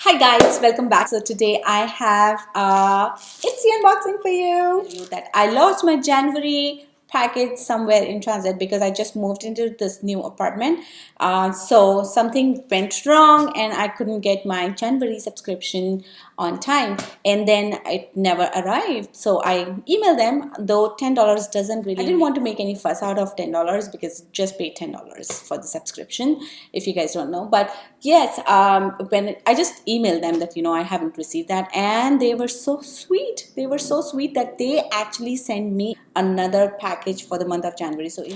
Hi guys, welcome back. So today I have IPSY unboxing for you. That I lost my January package somewhere in transit because I just moved into this new apartment. So something went wrong and I couldn't get my January subscription on time, and then it never arrived. So I emailed them, though $10 doesn't really. I didn't want to make any fuss out of $10 because just pay $10 for the subscription. If you guys don't know, but yes, when I just emailed them that I haven't received that, and they were so sweet. They were so sweet that they actually sent me another package for the month of January. So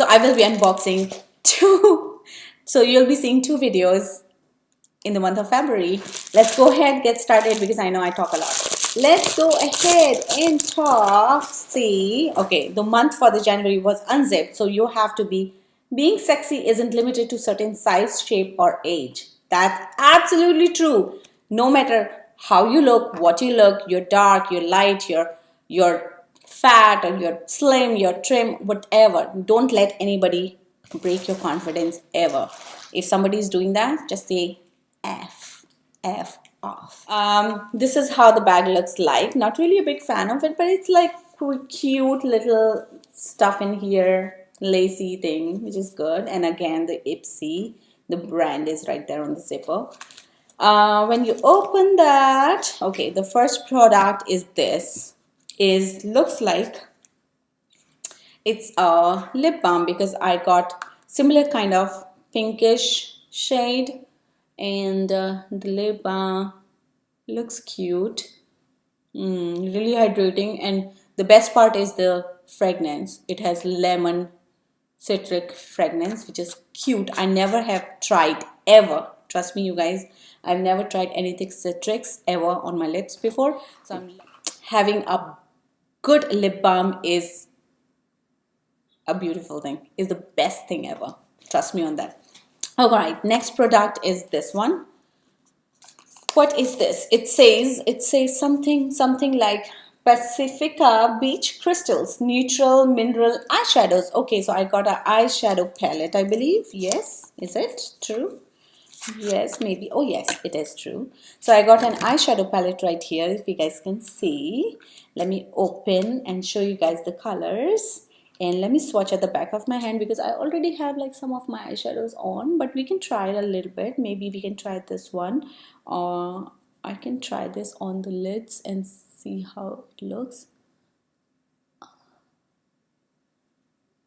I will be unboxing two. So you'll be seeing two videos in the month of February. Let's go ahead, get started, because I know I talk a lot. Let's go ahead and talk. See, okay, the month for the January was unzipped, so you have to be. Being sexy isn't limited to certain size, shape, or age. That's absolutely true. No matter how you look, what you look, you're dark, you're light, you're fat, or you're slim, you're trim, whatever. Don't let anybody break your confidence ever. If somebody is doing that, just say F off. This is how the bag looks like. Not really a big fan of it, but it's like cute little stuff in here, lacy thing, which is good. And again, the IPSY, the brand is right there on the zipper. When you open that, okay, the first product is this. Looks like it's a lip balm, because I got similar kind of pinkish shade, and the lip balm looks cute. Really hydrating, and the best part is the fragrance. It has lemon citric fragrance, which is cute. I never have tried ever, trust me you guys, I've never tried anything citrus ever on my lips before. So I'm having a good lip balm is a beautiful thing, is the best thing ever, trust me on that. All right, next product is this one. What is this? It says something like Pacifica Beach Crystals Neutral Mineral Eyeshadows. Okay, so I got an eyeshadow palette, I believe. Yes, is it true? Yes, maybe. Oh yes, it is true. So I got an eyeshadow palette right here, if you guys can see. Let me open and show you guys the colors. And let me swatch at the back of my hand, because I already have like some of my eyeshadows on, but we can try it a little bit. Maybe we can try this one, or I can try this on the lids and see how it looks.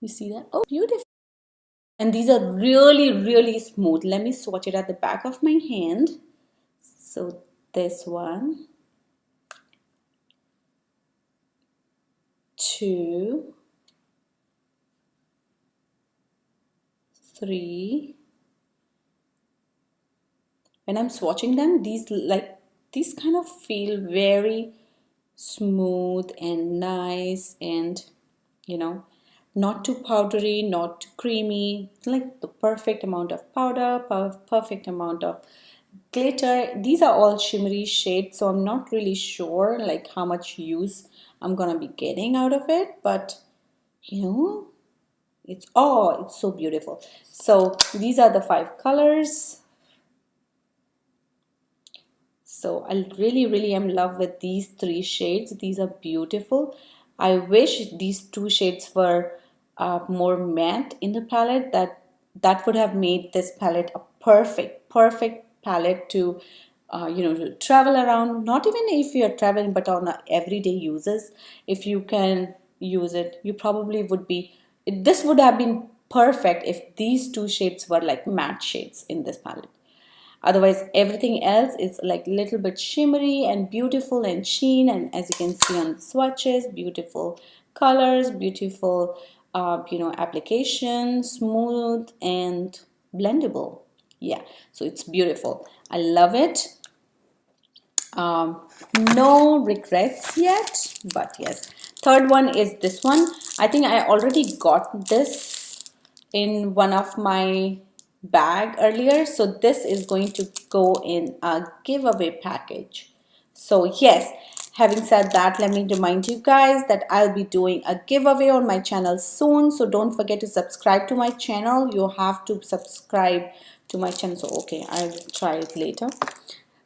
You see that? Oh, beautiful. And these are really smooth. Let me swatch it at the back of my hand. So this one, 2, 3. When I'm swatching them, these kind of feel very smooth and nice, and not too powdery, not too creamy, like the perfect amount of powder, perfect amount of glitter. These are all shimmery shades, so I'm not really sure like how much use I'm gonna be getting out of it, but it's so beautiful. So these are the 5 colors. So I really am in love with these 3 shades. These are beautiful. I wish these 2 shades were more matte in the palette. That would have made this palette a perfect palette to to travel around. Not even if you're traveling, but on a everyday uses. If you can use it, you probably would be. This would have been perfect if these 2 shades were like matte shades in this palette. Otherwise, everything else is like a little bit shimmery and beautiful and sheen. And as you can see on the swatches, beautiful colors, beautiful, application, smooth and blendable. Yeah, so it's beautiful. I love it. No regrets yet, but yes. Third one is this one. I think I already got this in one of my bag earlier, so this is going to go in a giveaway package. So yes, having said that, let me remind you guys that I'll be doing a giveaway on my channel soon, so don't forget to subscribe to my channel. You have to subscribe to my channel. So okay, I'll try it later.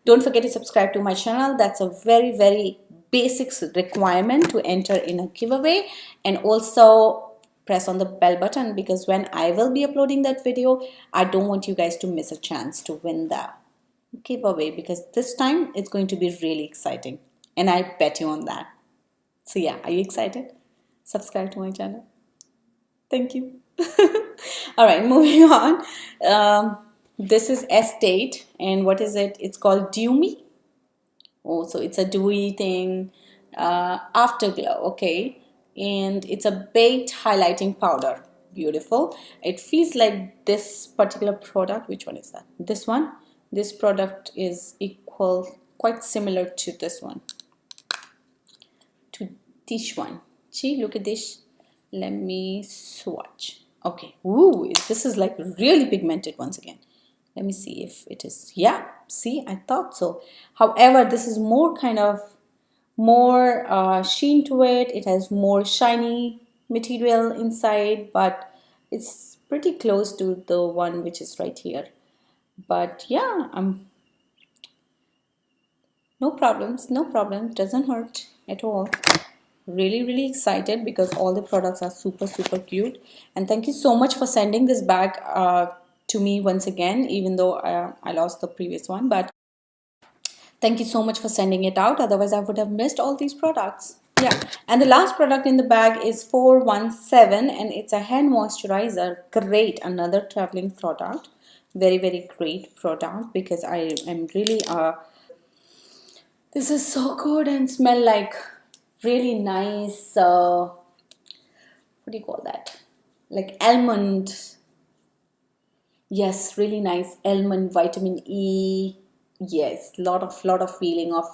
Don't forget to subscribe to my channel. That's a very basic requirement to enter in a giveaway. And also press on the bell button, because when I will be uploading that video, I don't want you guys to miss a chance to win the giveaway, because this time it's going to be really exciting. And I bet you on that. So yeah, are you excited? Subscribe to my channel. Thank you. All right, moving on. This is Estate, and what is it? It's called Dew Me. Oh, so it's a dewy thing. Afterglow, okay. And it's a baked highlighting powder. Beautiful. It feels like this particular product. Which one is that? This one. This product is quite similar to this one. To this one. See, look at this. Let me swatch. Okay. Ooh, this is like really pigmented once again. Let me see if it is. Yeah, see, I thought so. However, this is more sheen to it. It has more shiny material inside, but it's pretty close to the one which is right here. But yeah, no problems, doesn't hurt at all. Really excited because all the products are super cute. And thank you so much for sending this bag to me once again, even though I lost the previous one. But thank you so much for sending it out, otherwise I would have missed all these products. Yeah, and the last product in the bag is 417, and it's a hand moisturizer. Great, another traveling product. Very great product, because I am really this is so good and smell like really nice, what do you call that, like almond. Yes, really nice almond, vitamin E. Yes, lot of feeling of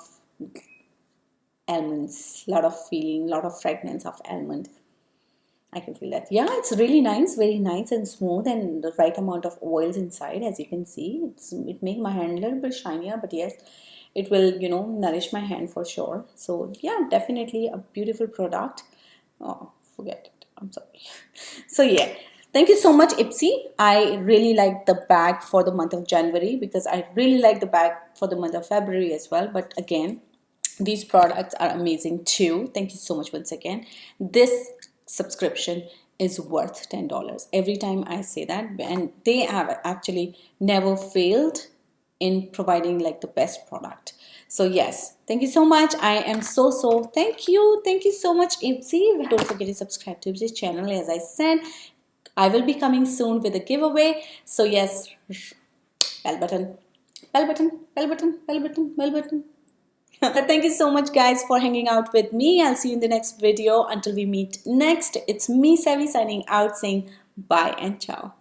almonds, lot of fragrance of almond. I can feel that. Yeah, it's really nice, very nice and smooth, and the right amount of oils inside. As you can see, it makes my hand a little bit shinier, but yes, it will, you know, nourish my hand for sure. So yeah, definitely a beautiful product. Oh, forget it, I'm sorry. So yeah, thank you so much, IPSY. I really like the bag for the month of January, because I really like the bag for the month of February as well. But again, these products are amazing too. Thank you so much once again. This subscription is worth $10 every time I say that, and they have actually never failed in providing like the best product. So yes, thank you so much. I am so thank you so much, IPSY. Don't forget to subscribe to this channel. As I said, I will be coming soon with a giveaway. So yes, bell button. Thank you so much guys for hanging out with me. I'll see you in the next video. Until we meet next, it's me, Savy, signing out, saying bye and ciao.